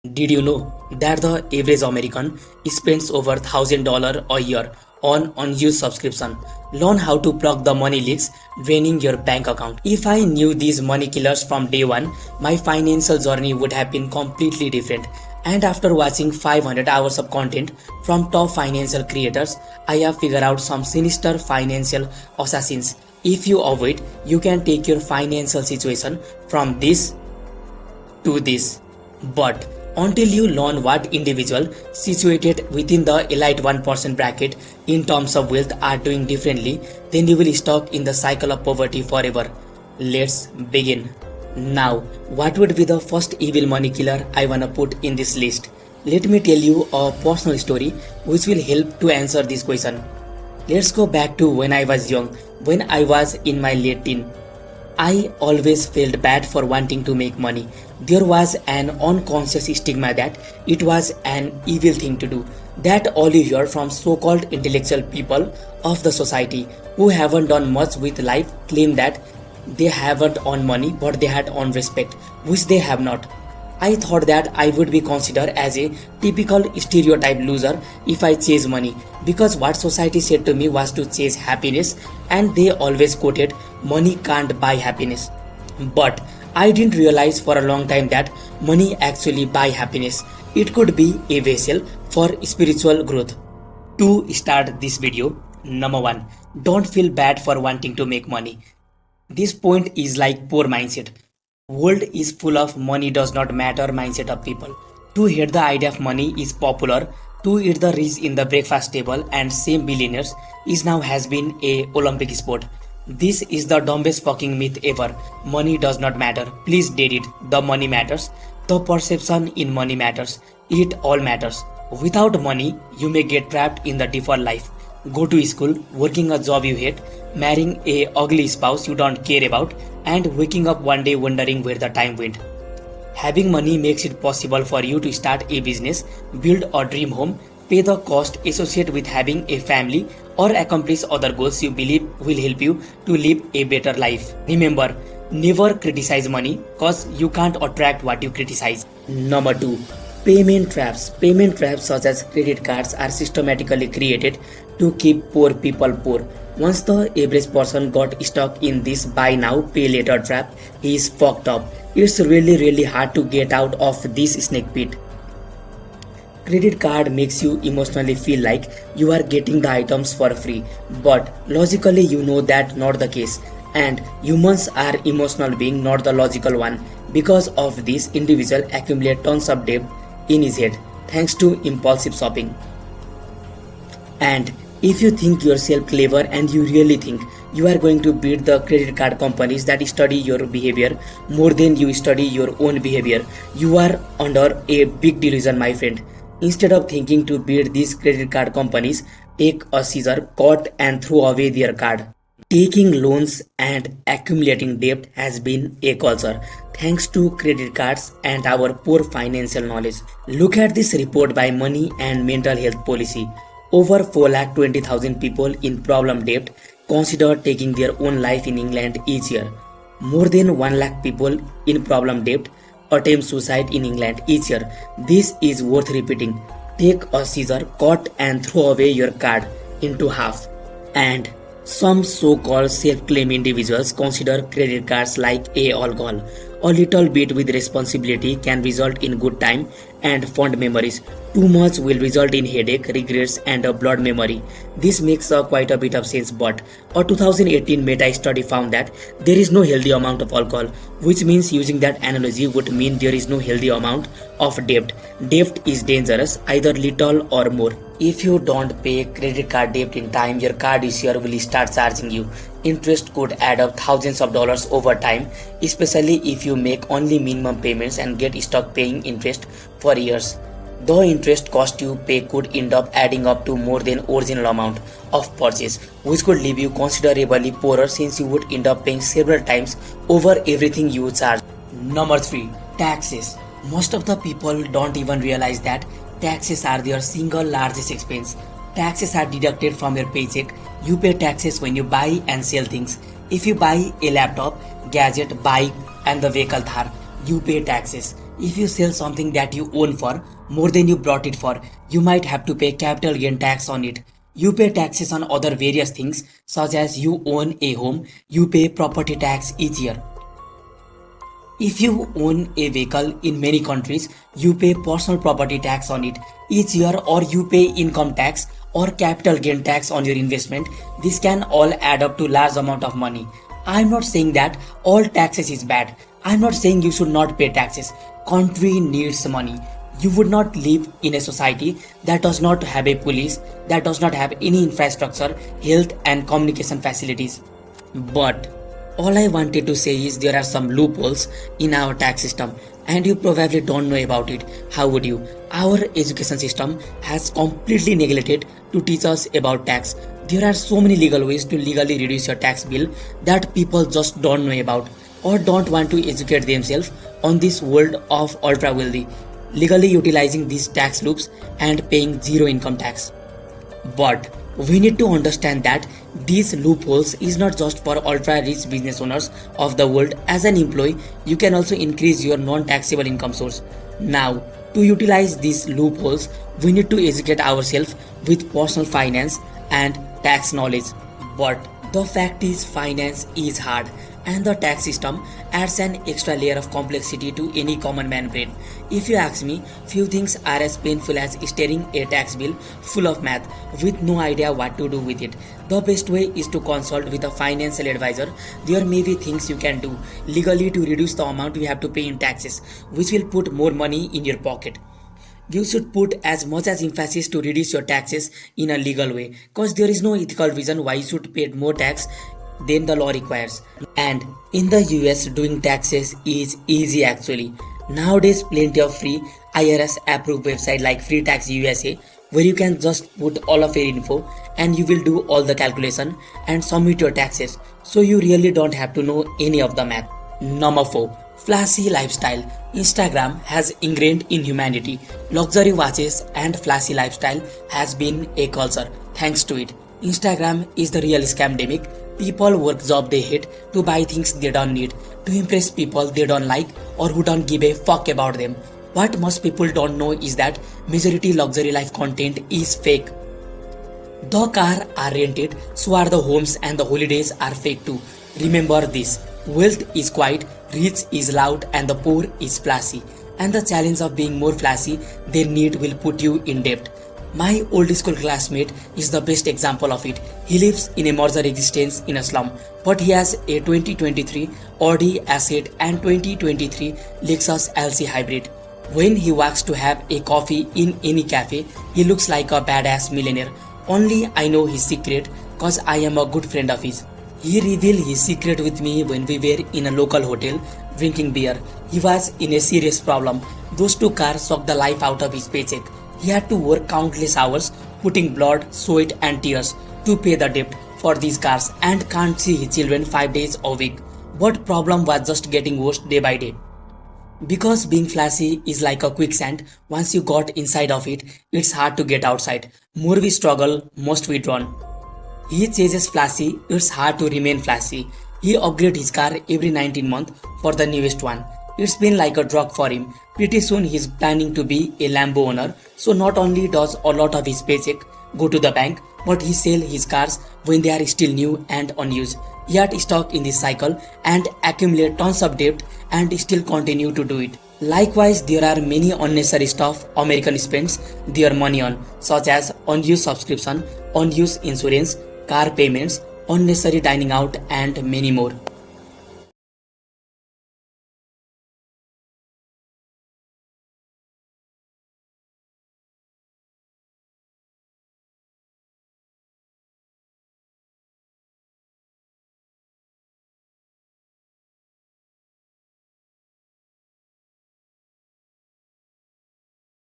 Did you know that the average American spends over $1,000 a year on unused subscription? Learn how to plug the money leaks draining your bank account. If I knew these money killers from day one, my financial journey would have been completely different. And after watching 500 hours of content from top financial creators, I have figured out some sinister financial assassins. If you avoid, you can take your financial situation from this to this. But until you learn what individuals situated within the elite 1% bracket in terms of wealth are doing differently, then you will stuck in the cycle of poverty forever. Let's begin. Now, what would be the first evil money killer I wanna put in this list? Let me tell you a personal story which will help to answer this question. Let's go back to when I was young, when I was in my late teen. I always felt bad for wanting to make money. There was an unconscious stigma that it was an evil thing to do. That all you hear from so-called intellectual people of the society who haven't done much with life claim that they haven't earned money but they had earned respect, which they have not. I thought that I would be considered as a typical stereotype loser if I chase money, because what society said to me was to chase happiness, and they always quoted money can't buy happiness. But I didn't realize for a long time that money actually buy happiness. It could be a vessel for spiritual growth. To start this video, number 1, don't feel bad for wanting to make money. This point is like poor mindset. World is full of money does not matter mindset of people. To hate the idea of money is popular. To eat the rich in the breakfast table and same billionaires is now has been a Olympic sport. This is the dumbest fucking myth ever. Money does not matter. Please date it. The money matters. The perception in money matters. It all matters. Without money, you may get trapped in the default life. Go to school, working a job you hate, marrying a ugly spouse you don't care about, and waking up one day wondering where the time went. Having money makes it possible for you to start a business, build a dream home, pay the cost associated with having a family, or accomplish other goals you believe will help you to live a better life. Remember, never criticize money cause you can't attract what you criticize. Number 2. Payment traps. Payment traps such as credit cards are systematically created to keep poor people poor. Once the average person got stuck in this buy now pay later trap, he is fucked up. It's really hard to get out of this snake pit. Credit card makes you emotionally feel like you are getting the items for free, but logically you know that not the case, and humans are emotional being, not the logical one. Because of this, individual accumulate tons of debt in his head thanks to impulsive shopping. And if you think yourself clever and you really think you are going to beat the credit card companies that study your behavior more than you study your own behavior, you are under a big delusion, my friend. Instead of thinking to beat these credit card companies, take a scissor, cut and throw away their card. Taking loans and accumulating debt has been a culture thanks to credit cards and our poor financial knowledge. Look at this report by Money and Mental Health Policy. Over 4,20,000 people in problem debt consider taking their own life in England each year. More than 1 lakh people in problem debt attempt suicide in England each year. This is worth repeating. Take a scissor, cut and throw away your card into half. And some so-called self-claimed individuals consider credit cards like a alcohol. A little bit with responsibility can result in good time and fond memories. Too much will result in headache, regrets and a blood memory. This makes quite a bit of sense, but a 2018 meta-study found that there is no healthy amount of alcohol, which means using that analogy would mean there is no healthy amount of debt. Debt is dangerous, either little or more. If you don't pay credit card debt in time, your card issuer will start charging you. Interest could add up thousands of dollars over time, especially if you make only minimum payments and get stuck paying interest for years. The interest cost you pay could end up adding up to more than original amount of purchase, which could leave you considerably poorer since you would end up paying several times over everything you charge. Number 3. Taxes. Most of the people don't even realize that taxes are their single largest expense. Taxes are deducted from your paycheck. You pay taxes when you buy and sell things. If you buy a laptop, gadget, bike and the vehicle Thar, you pay taxes. If you sell something that you own for more than you brought it for, you might have to pay capital gain tax on it. You pay taxes on other various things, such as you own a home, you pay property tax each year. If you own a vehicle in many countries, you pay personal property tax on it each year, or you pay income tax or capital gain tax on your investment. This can all add up to large amount of money. I'm not saying that all taxes is bad. I'm not saying you should not pay taxes. Country needs money. You would not live in a society that does not have a police, that does not have any infrastructure, health and communication facilities. But all I wanted to say is there are some loopholes in our tax system and you probably don't know about it. How would you? Our education system has completely neglected to teach us about tax. There are so many legal ways to legally reduce your tax bill that people just don't know about or don't want to educate themselves on this world of ultra wealthy, legally utilizing these tax loops and paying zero income tax. But we need to understand that these loopholes is not just for ultra rich business owners of the world. As an employee, you can also increase your non-taxable income source. Now, to utilize these loopholes, we need to educate ourselves with personal finance and tax knowledge. But the fact is, finance is hard and the tax system adds an extra layer of complexity to any common man brain. If you ask me, few things are as painful as staring a tax bill full of math with no idea what to do with it. The best way is to consult with a financial advisor. There may be things you can do legally to reduce the amount you have to pay in taxes, which will put more money in your pocket. You should put as much as emphasis to reduce your taxes in a legal way, because there is no ethical reason why you should pay more tax than the law requires. And in the US, doing taxes is easy actually. Nowadays, plenty of free IRS approved website like Free Tax USA, where you can just put all of your info and you will do all the calculation and submit your taxes. So you really don't have to know any of the math. Number 4. Flashy lifestyle. Instagram has ingrained in humanity. Luxury watches and flashy lifestyle has been a culture. Thanks to it, Instagram is the real scamdemic. People work job they hate to buy things they don't need, to impress people they don't like or who don't give a fuck about them. What most people don't know is that majority luxury life content is fake. The car are rented, so are the homes, and the holidays are fake too. Remember this, wealth is quiet, rich is loud, and the poor is flashy. And the challenge of being more flashy than need will put you in debt. My old school classmate is the best example of it. He lives in a merger existence in a slum, but he has a 2023 Audi Asset and 2023 Lexus LC Hybrid. When he walks to have a coffee in any cafe, he looks like a badass millionaire. Only I know his secret cause I am a good friend of his. He revealed his secret with me when we were in a local hotel drinking beer. He was in a serious problem. Those two cars sucked the life out of his paycheck. He had to work countless hours, putting blood, sweat and tears to pay the debt for these cars and can't see his children 5 days a week. But problem was just getting worse day by day. Because being flashy is like a quicksand, once you got inside of it, it's hard to get outside. More we struggle, most we drown. He chases flashy, it's hard to remain flashy. He upgrades his car every 19 months for the newest one. It's been like a drug for him. Pretty soon he's planning to be a Lambo owner. So not only does a lot of his paycheck go to the bank, but he sells his cars when they are still new and unused. He had stuck in this cycle and accumulate tons of debt and still continue to do it. Likewise, there are many unnecessary stuff Americans spends their money on, such as unused subscription, unused insurance, car payments, unnecessary dining out and many more.